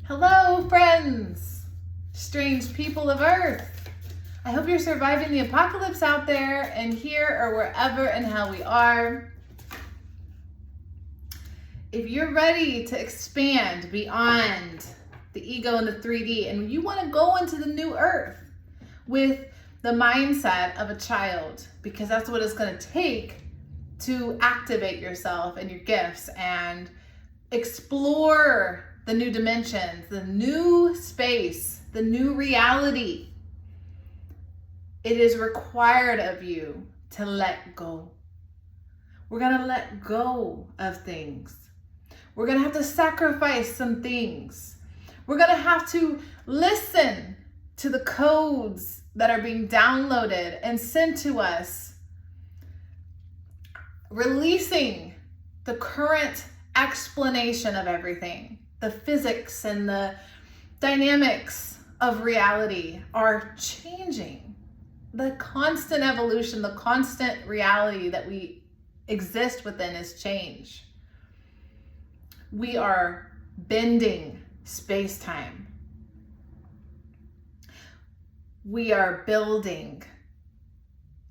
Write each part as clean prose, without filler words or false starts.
Hello, friends, strange people of Earth. I hope you're surviving the apocalypse out there and here or wherever and how we are. If you're ready to expand beyond the ego and the 3D and you want to go into the new Earth with the mindset of a child, because that's what it's going to take to activate yourself and your gifts and explore the new dimensions, the new space, the new reality. It is required of you to let go. We're going to let go of things. We're going to have to sacrifice some things. We're going to have to listen to the codes that are being downloaded and sent to us, releasing the current explanation of everything. The physics and the dynamics of reality are changing. The constant evolution, the constant reality that we exist within is change. We are bending space-time. We are building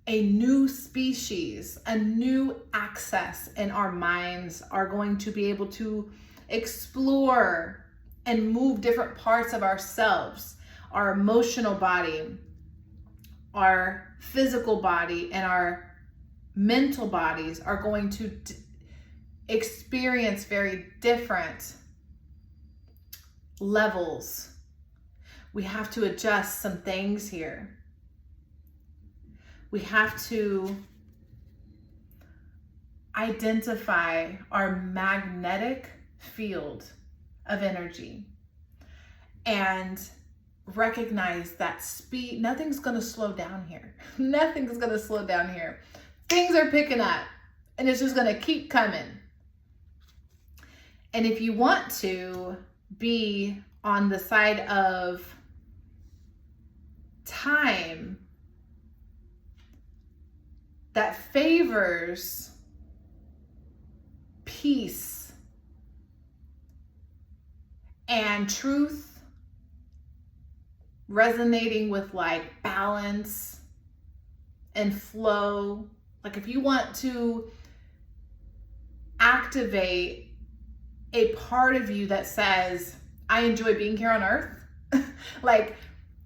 a new species, a new access, and our minds are going to be able to explore and move different parts of ourselves, our emotional body, our physical body, and our mental bodies are going to experience very different levels. We have to adjust some things here. We have to identify our magnetic field of energy and recognize that speed, nothing's going to slow down here. Nothing's going to slow down here. Things are picking up and it's just going to keep coming. And if you want to be on the side of time that favors peace and truth, resonating with like balance and flow. Like if you want to activate a part of you that says, I enjoy being here on Earth, like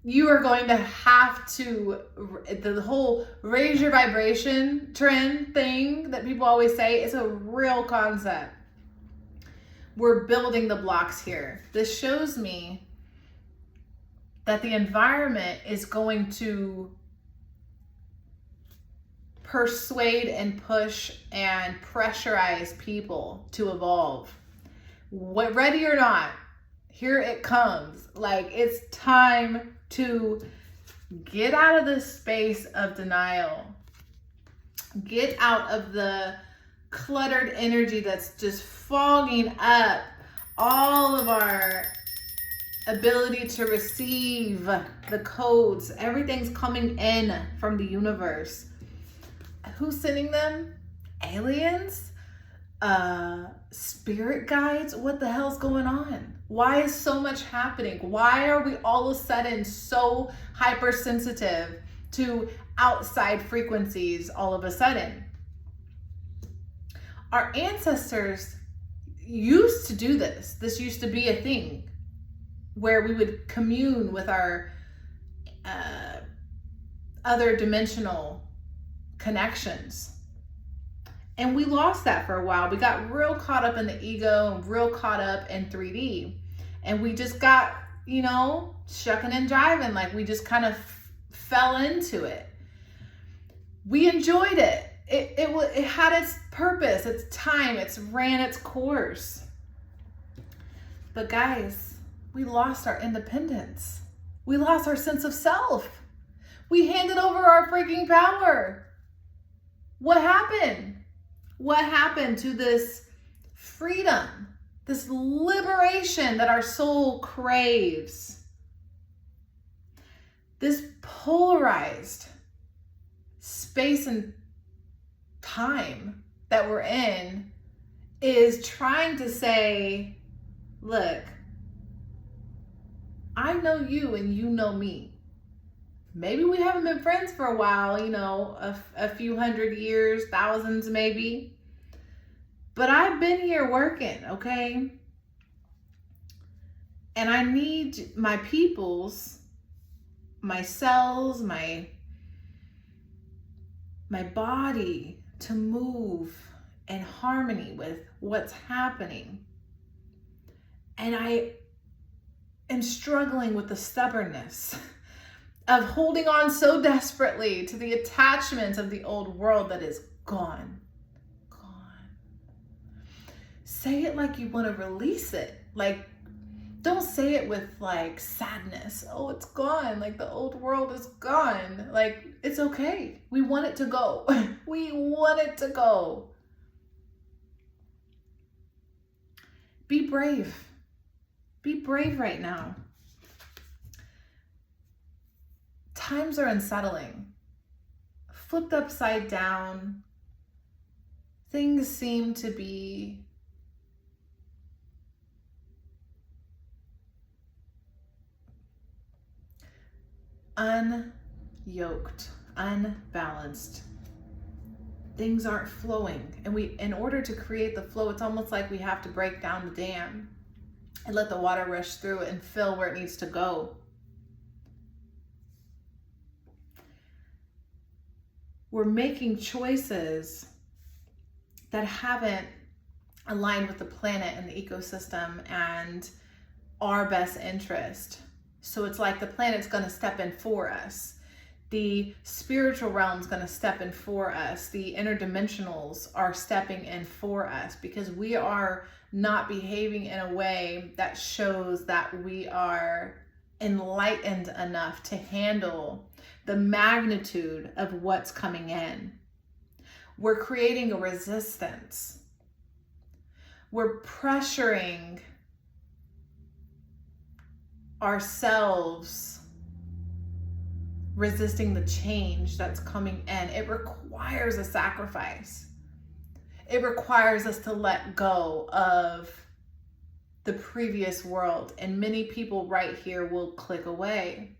you are going to have to, the whole raise your vibration trend thing that people always say is a real concept. We're building the blocks here. This shows me that the environment is going to persuade and push and pressurize people to evolve. Ready or not, here it comes. Like it's time to get out of this space of denial. Get out of the cluttered energy that's just fogging up all of our ability to receive the codes. Everything's coming in from the universe. Who's sending them? Aliens? Spirit guides? What the hell's going on? Why is so much happening? Why are we all of a sudden so hypersensitive to outside frequencies all of a sudden? Our ancestors used to do this. This used to be a thing where we would commune with our other dimensional connections. And we lost that for a while. We got real caught up in the ego and real caught up in 3D. And we just got, shucking and jiving. Like we just kind of fell into it. We enjoyed it. It had its purpose, its time, it ran its course. But guys, we lost our independence. We lost our sense of self. We handed over our freaking power. What happened? What happened to this freedom, this liberation that our soul craves? This polarized space and time that we're in is trying to say, look, I know you and you know me. Maybe we haven't been friends for a while, you know, a few hundred years, thousands maybe. But I've been here working, okay? And I need my peoples, my cells, my body to move in harmony with what's happening. And I am struggling with the stubbornness of holding on so desperately to the attachment of the old world that is gone. Gone. Say it like you want to release it. Like, don't say it with like sadness. Oh, it's gone. Like the old world is gone. Like, it's okay. We want it to go. We want it to go. Be brave. Be brave right now. Times are unsettling. Flipped upside down. Things seem to be unyoked, unbalanced. Things aren't flowing. And in order to create the flow, it's almost like we have to break down the dam and let the water rush through and fill where it needs to go. We're making choices that haven't aligned with the planet and the ecosystem and our best interest. So it's like the planet's going to step in for us. The spiritual realm's going to step in for us. The interdimensionals are stepping in for us because we are not behaving in a way that shows that we are enlightened enough to handle the magnitude of what's coming in. We're creating a resistance. We're pressuring ourselves, resisting the change that's coming in. It requires a sacrifice. It requires us to let go of the previous world. And many people right here will click away.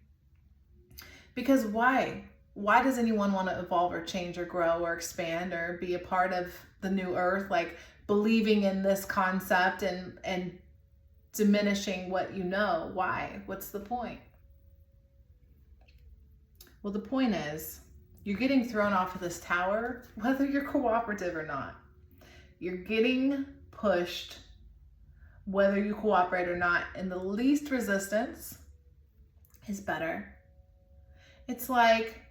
Because why? Why does anyone want to evolve or change or grow or expand or be a part of the new earth? Like believing in this concept and diminishing what you know. Why? What's the point? Well, the point is you're getting thrown off of this tower, whether you're cooperative or not. You're getting pushed, whether you cooperate or not, and the least resistance is better. It's like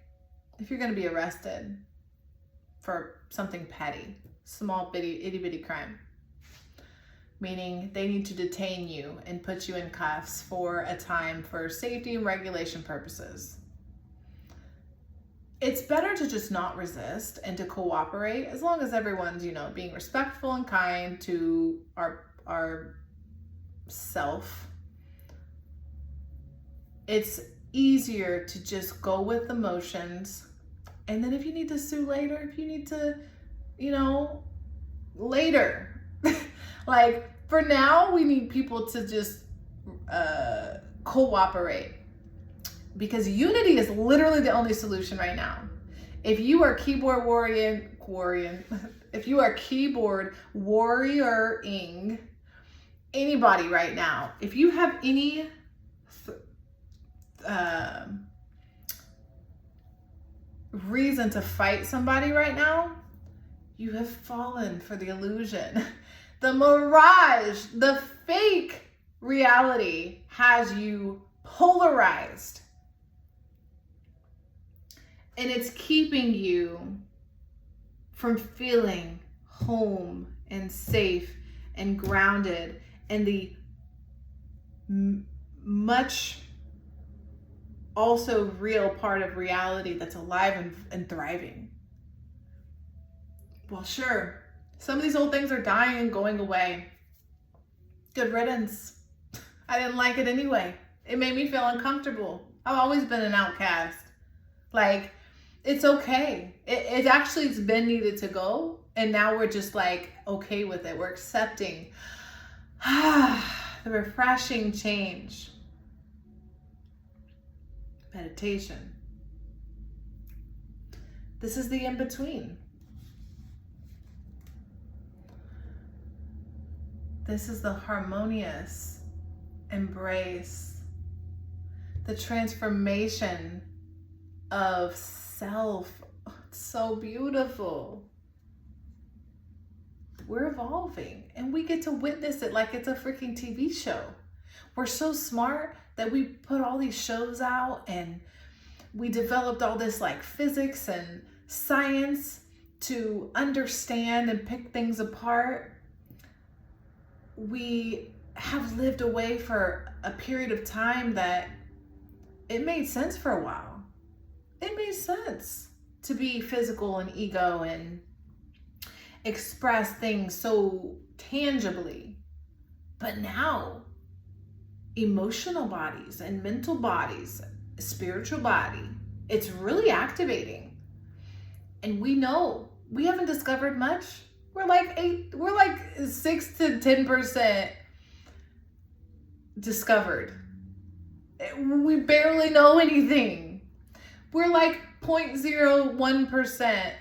if you're going to be arrested for something petty, small bitty, itty bitty crime, meaning they need to detain you and put you in cuffs for a time for safety and regulation purposes. It's better to just not resist and to cooperate as long as everyone's, being respectful and kind to our self. It's easier to just go with the motions. And then if you need to sue later, if you need to, later. Like for now, we need people to just cooperate. Because unity is literally the only solution right now. If you are keyboard if you are keyboard warrioring anybody right now, if you have any reason to fight somebody right now, you have fallen for the illusion. The mirage, the fake reality has you polarized. And it's keeping you from feeling home and safe and grounded in the much also real part of reality that's alive and thriving. Well, sure, some of these old things are dying and going away. Good riddance. I didn't like it anyway. It made me feel uncomfortable. I've always been an outcast. Like, it's okay. It actually has been needed to go. And now we're just like, okay with it. We're accepting the refreshing change. meditation. This is the in-between. This is the harmonious embrace, the transformation of self. Oh, it's so beautiful. We're evolving and we get to witness it like it's a freaking TV show. We're so smart that we put all these shows out and we developed all this like physics and science to understand and pick things apart. We have lived away for a period of time that it made sense for a while. It made sense to be physical and ego and express things so tangibly. But now, emotional bodies and mental bodies, spiritual body, it's really activating. And we know we haven't discovered much. We're like 6 to 10% discovered. We barely know anything. We're like 0.01%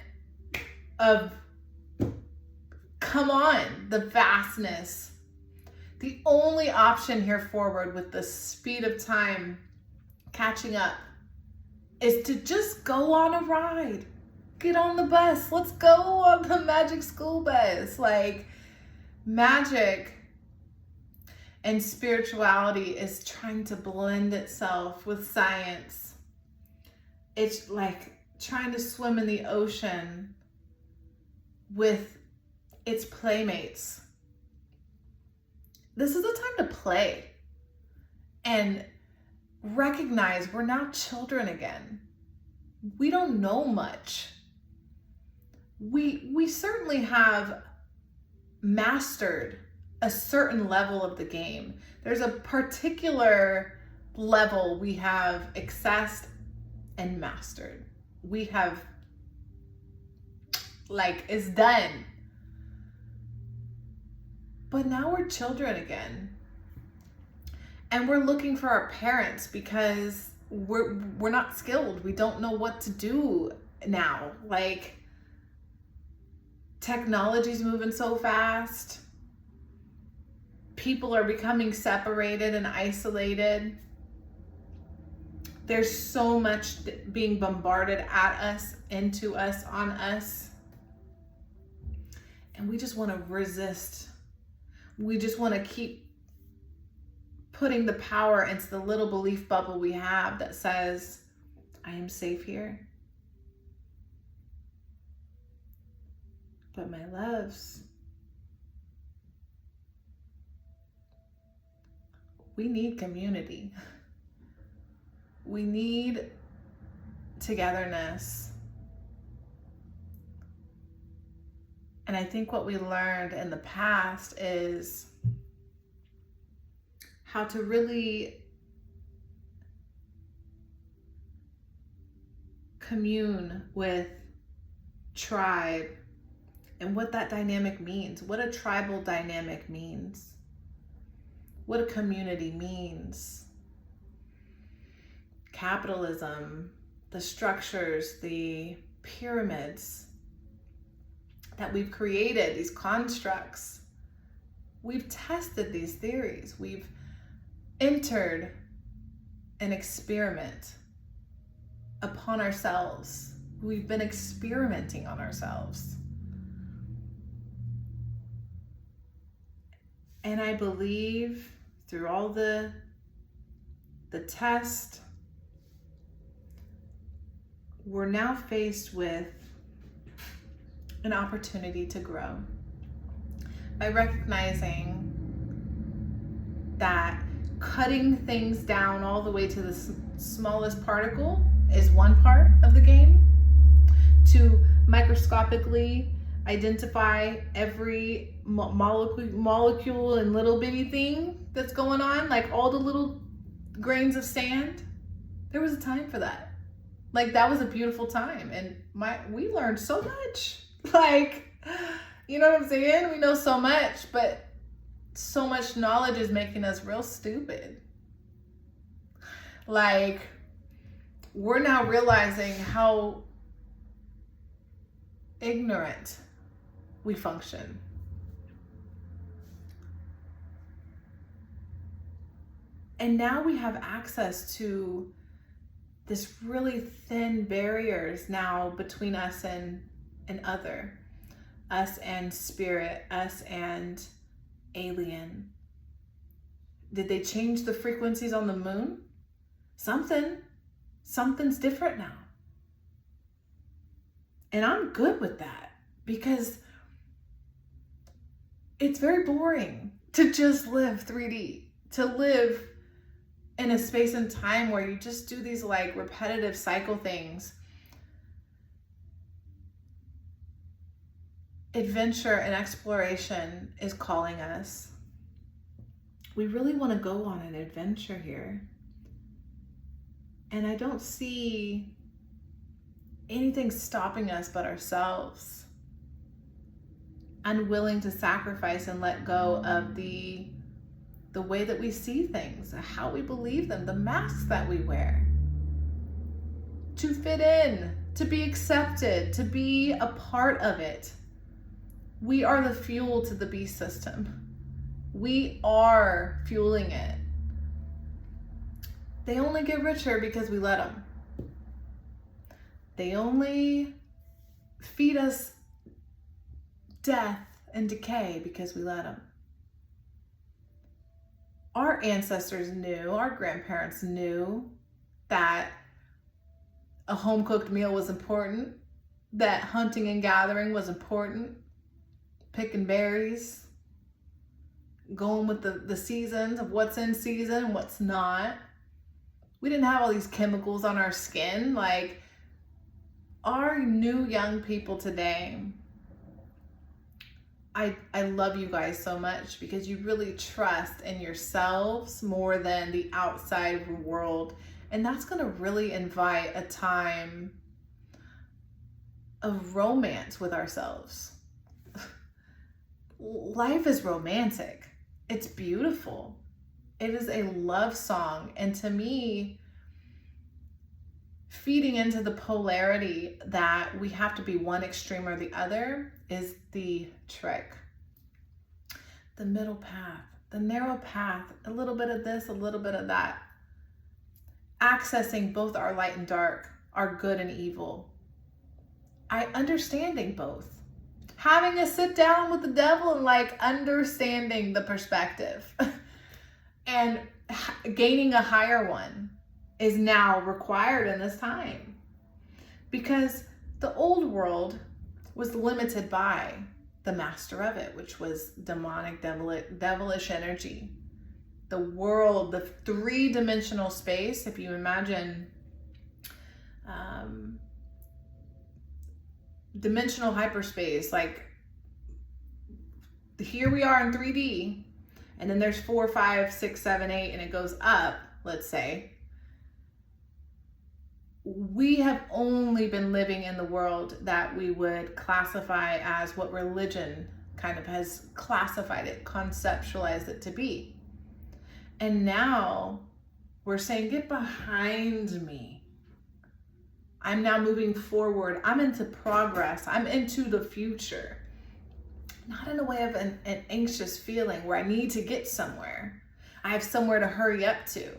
of, come on, the vastness. The only option here forward with the speed of time catching up is to just go on a ride. Get on the bus. Let's go on the magic school bus. Like, magic and spirituality is trying to blend itself with science. It's like trying to swim in the ocean with its playmates. This is a time to play and recognize we're now children again. We don't know much. We certainly have mastered a certain level of the game. There's a particular level we have accessed and mastered. We have, like, it's done. But now we're children again. And we're looking for our parents because we're not skilled. We don't know what to do now. Like, technology's moving so fast. People are becoming separated and isolated. There's so much being bombarded at us, into us, on us. And we just want to resist. We just want to keep putting the power into the little belief bubble we have that says, I am safe here. But my loves, we need community. We need togetherness. And I think what we learned in the past is how to really commune with tribe and what that dynamic means, what a tribal dynamic means, what a community means. Capitalism, the structures, the pyramids that we've created, these constructs, we've tested these theories. We've entered an experiment upon ourselves. We've been experimenting on ourselves. And I believe through all the test, we're now faced with an opportunity to grow by recognizing that cutting things down all the way to the smallest particle is one part of the game. To microscopically identify every molecule and little bitty thing that's going on, like all the little grains of sand. There was a time for that. Like, that was a beautiful time, and we learned so much. Like, you know what I'm saying? We know so much, but so much knowledge is making us real stupid. Like, we're now realizing how ignorant we function. And now we have access to this really thin barriers now between us and other, us and spirit, us and alien. Did they change the frequencies on the moon? Something's different now. And I'm good with that, because it's very boring to just live 3D, to live in a space and time where you just do these like repetitive cycle things. Adventure and exploration is calling us. We really want to go on an adventure here. And I don't see anything stopping us but ourselves. Unwilling to sacrifice and let go of the way that we see things, how we believe them, the masks that we wear. To fit in, to be accepted, to be a part of it. We are the fuel to the beast system. We are fueling it. They only get richer because we let them. They only feed us death and decay because we let them. Our ancestors knew, our grandparents knew that a home-cooked meal was important, that hunting and gathering was important, picking berries, going with the seasons of what's in season and what's not. We didn't have all these chemicals on our skin. Like, our new young people today, I love you guys so much because you really trust in yourselves more than the outside world. And that's going to really invite a time of romance with ourselves. Life is romantic. It's beautiful. It is a love song. And to me, feeding into the polarity that we have to be one extreme or the other is the trick. The middle path, the narrow path, a little bit of this, a little bit of that. Accessing both our light and dark, our good and evil. Understanding both. Having a sit down with the devil and like understanding the perspective and gaining a higher one is now required in this time, because the old world was limited by the master of it, which was demonic, devilish energy. The world, the three-dimensional space, if you imagine dimensional hyperspace, like here we are in 3D, and then there's 4, 5, 6, 7, 8, and it goes up, let's say. We have only been living in the world that we would classify as what religion kind of has classified it, conceptualized it to be. And now we're saying, get behind me. I'm now moving forward. I'm into progress. I'm into the future. Not in a way of an anxious feeling where I need to get somewhere. I have somewhere to hurry up to.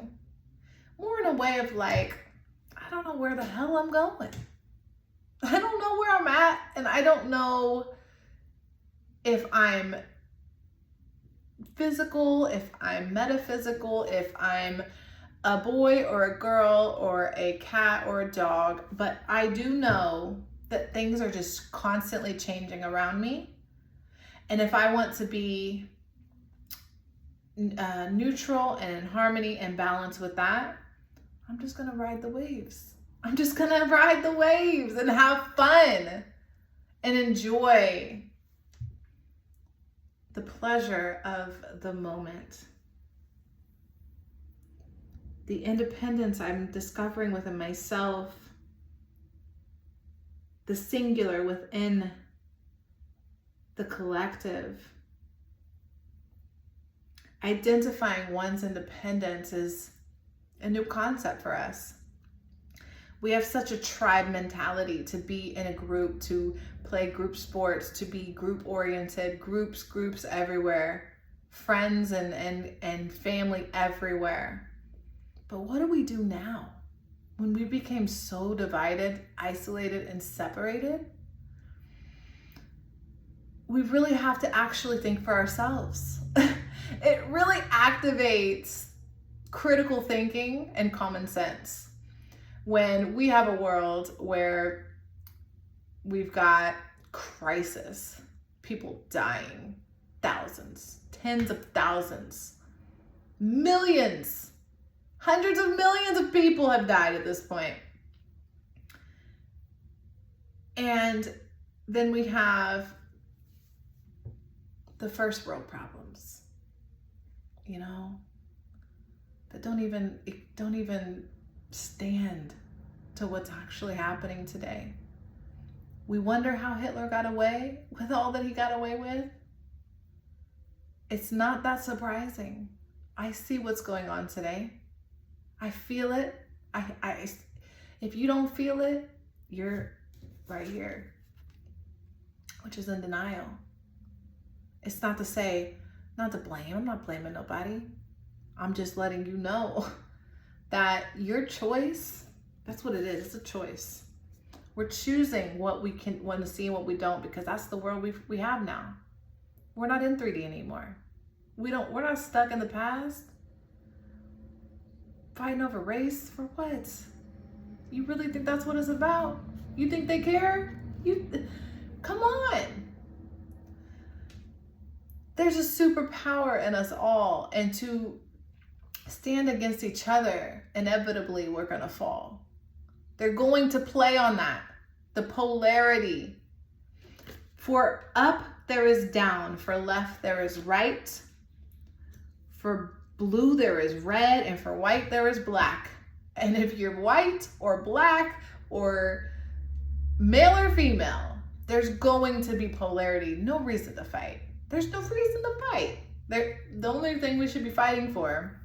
More in a way of like, I don't know where the hell I'm going. I don't know where I'm at, and I don't know if I'm physical, if I'm metaphysical, if I'm a boy or a girl or a cat or a dog, but I do know that things are just constantly changing around me. And if I want to be neutral and in harmony and balance with that, I'm just going to ride the waves. I'm just going to ride the waves and have fun and enjoy the pleasure of the moment. The independence I'm discovering within myself, the singular within the collective. Identifying one's independence is a new concept for us. We have such a tribe mentality, to be in a group, to play group sports, to be group oriented, groups everywhere, friends and family everywhere. But what do we do now when we became so divided, isolated, and separated? We really have to actually think for ourselves. It really activates critical thinking and common sense when we have a world where we've got crisis, people dying, thousands, tens of thousands, millions, hundreds of millions of people have died at this point. And then we have the first world problems, you know, that don't even stand to what's actually happening today. We wonder how Hitler got away with all that he got away with. It's not that surprising. I see what's going on today. I feel it. If you don't feel it, you're right here, which is in denial. It's not to say, not to blame. I'm not blaming nobody. I'm just letting you know that your choice, that's what it is. It's a choice. We're choosing what we can want to see and what we don't, because that's the world we have now. We're not in 3D anymore. We're not stuck in the past. Fighting over race for what? You really think that's what it's about? You think they care? Come on. There's a superpower in us all, and to stand against each other, inevitably we're gonna fall. They're going to play on that, the polarity. For up, there is down. For left, there is right. For blue, there is red. And for white, there is black. And if you're white or black or male or female, there's going to be polarity. No reason to fight. There's no reason to fight. The only thing we should be fighting for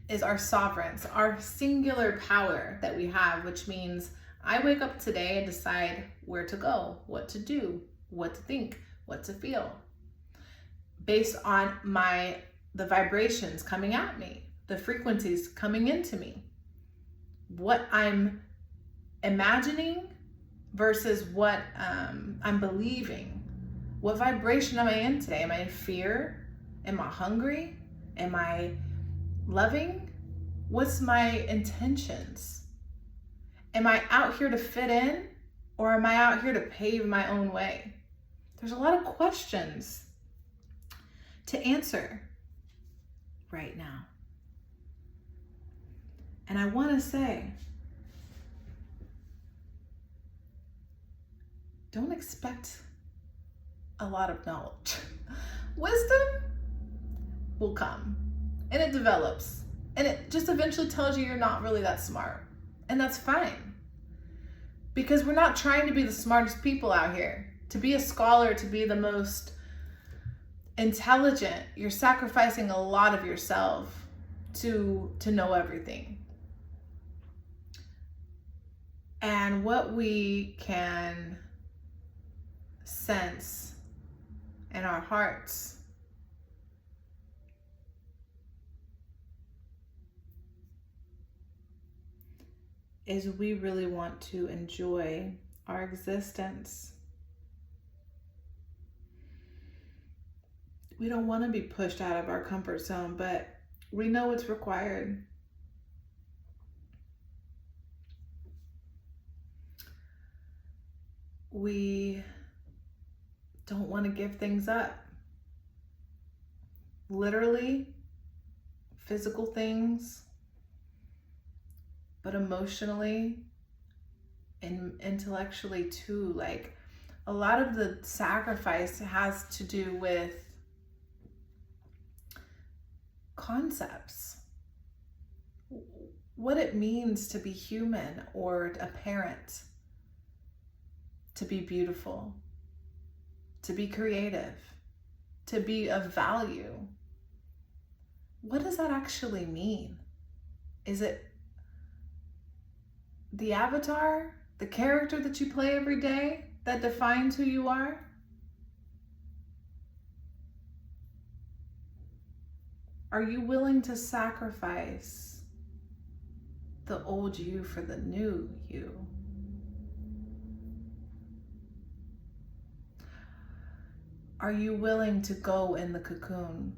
is our sovereigns, our singular power that we have, which means I wake up today and decide where to go, what to do, what to think, what to feel, based on the vibrations coming at me, the frequencies coming into me, what I'm imagining versus what I'm believing. What vibration am I in today? Am I in fear? Am I hungry? Am I loving? What's my intentions? Am I out here to fit in, or am I out here to pave my own way? There's a lot of questions to answer right now. And I want to say, don't expect a lot of knowledge. Wisdom will come, and it develops, and it just eventually tells you you're not really that smart. And that's fine, because we're not trying to be the smartest people out here. To be a scholar, to be the most intelligent, you're sacrificing a lot of yourself to know everything. And what we can sense in our hearts is we really want to enjoy our existence. We don't want to be pushed out of our comfort zone, but we know it's required. We don't want to give things up. Literally, physical things, but emotionally and intellectually too. Like, a lot of the sacrifice has to do with concepts. What it means to be human or a parent, to be beautiful, to be creative, to be of value. What does that actually mean? Is it the avatar, the character that you play every day that defines who you are? Are you willing to sacrifice the old you for the new you? Are you willing to go in the cocoon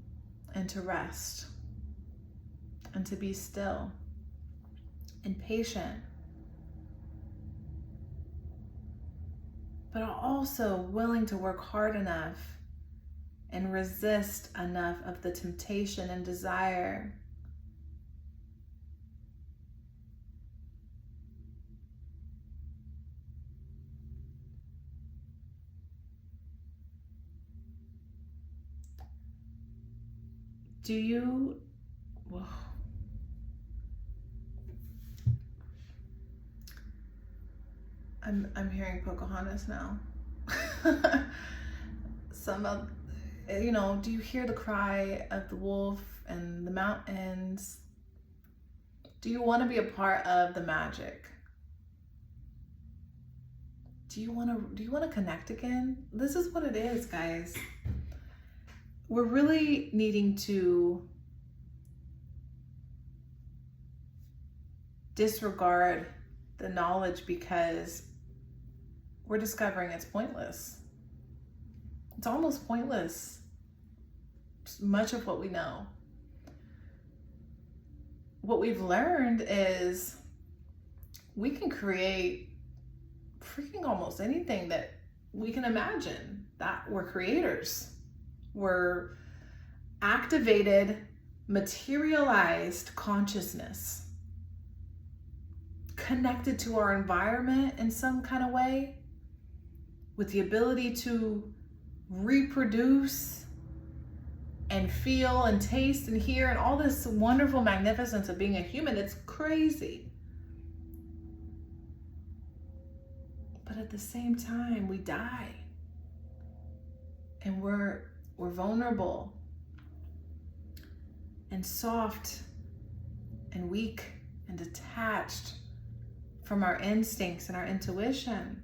and to rest and to be still and patient, but also willing to work hard enough and resist enough of the temptation and desire do you, whoa. I'm hearing Pocahontas now. Some of, you know, do you hear the cry of the wolf and the mountains? Do you want to be a part of the magic? Do you want to connect again? This is what it is, guys. We're really needing to disregard the knowledge because we're discovering it's pointless. It's almost pointless, much of what we know. What we've learned is we can create freaking almost anything that we can imagine. That we're creators. We're activated, materialized consciousness, connected to our environment in some kind of way, with the ability to reproduce and feel and taste and hear and all this wonderful magnificence of being a human. It's crazy. But at the same time, we die. And we're vulnerable and soft and weak and detached from our instincts and our intuition.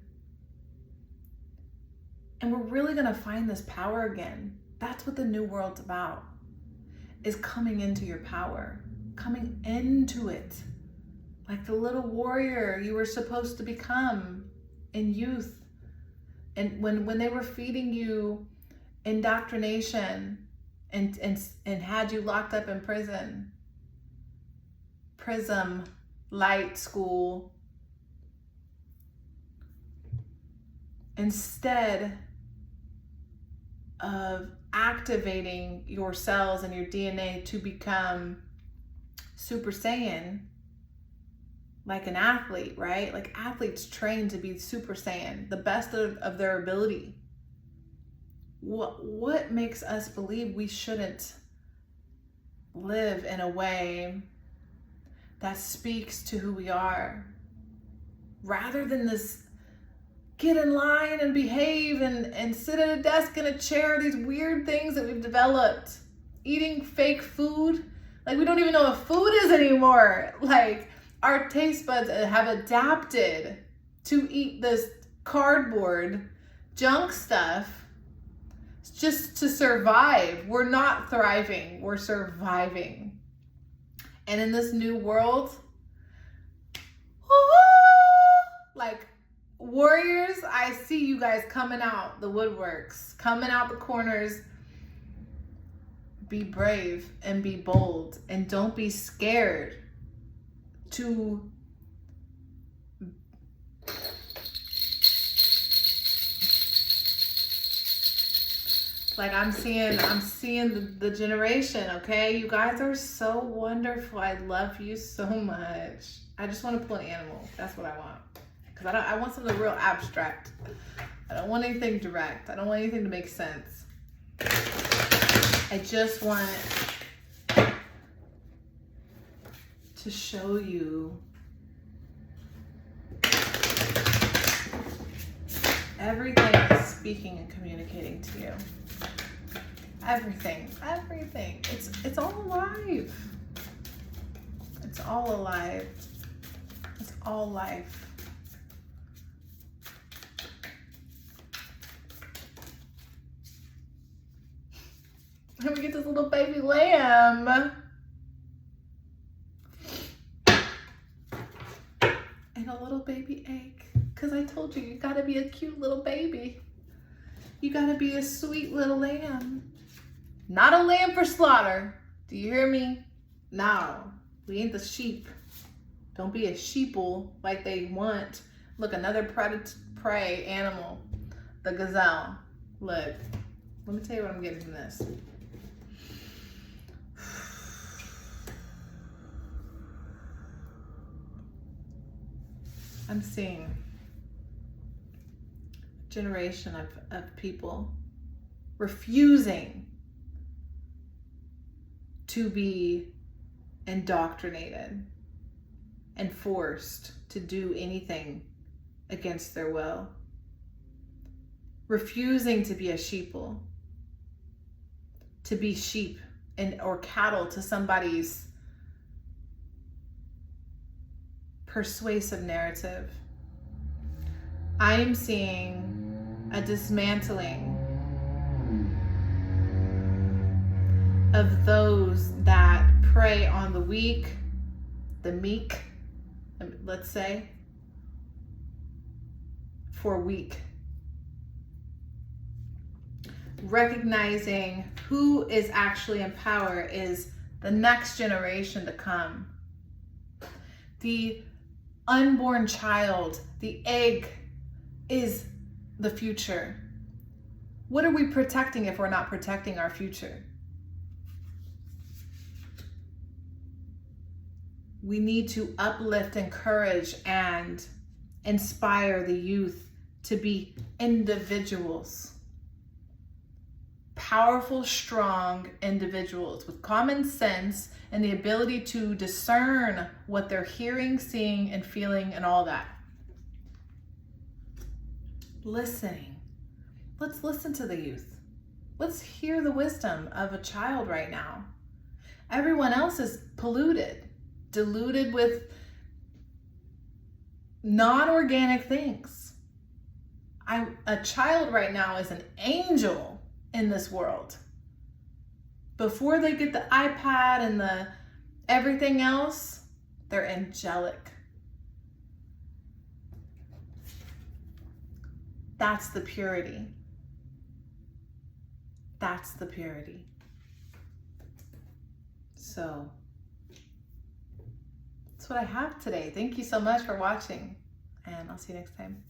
And we're really gonna find this power again. That's what the new world's about, is coming into your power, coming into it. Like the little warrior you were supposed to become in youth. And when they were feeding you indoctrination and had you locked up in prism light school, instead of activating your cells and your DNA to become Super Saiyan, like an athlete, right? Like athletes train to be Super Saiyan, the best of their ability. What makes us believe we shouldn't live in a way that speaks to who we are, rather than this get in line and behave and sit at a desk in a chair, these weird things that we've developed, eating fake food. Like we don't even know what food is anymore. Like our taste buds have adapted to eat this cardboard junk stuff just to survive. We're not thriving, we're surviving. And in this new world, like warriors, I see you guys coming out the woodworks, coming out the corners. Be brave and be bold, and don't be scared to like I'm seeing the generation, okay? You guys are so wonderful. I love you so much. I just want to pull an animal. That's what I want. Because I want something real abstract. I don't want anything direct. I don't want anything to make sense. I just want to show you everything is speaking and communicating to you. Everything. It's all alive. It's all alive. It's all life. And we get this little baby lamb. And a little baby egg. Because I told you, you gotta be a cute little baby. You gotta be a sweet little lamb. Not a lamb for slaughter. Do you hear me? No, we ain't the sheep. Don't be a sheeple like they want. Look, another prey animal. The gazelle. Look, let me tell you what I'm getting from this. I'm seeing a generation of people refusing to be indoctrinated and forced to do anything against their will. Refusing to be a sheeple, to be sheep or cattle to somebody's persuasive narrative. I am seeing a dismantling of those that prey on the weak, the meek, let's say, for weak. Recognizing who is actually in power is the next generation to come. The unborn child, the egg, is the future. What are we protecting if we're not protecting our future? We need to uplift, encourage, and inspire the youth to be individuals. Powerful, strong individuals with common sense and the ability to discern what they're hearing, seeing, and feeling, and all that. Listening. Let's listen to the youth. Let's hear the wisdom of a child right now. Everyone else is polluted, diluted with non-organic things. A child right now is an angel in this world. Before they get the iPad and the everything else, they're angelic. That's the purity. That's the purity. So that's what I have today. Thank you so much for watching, and I'll see you next time.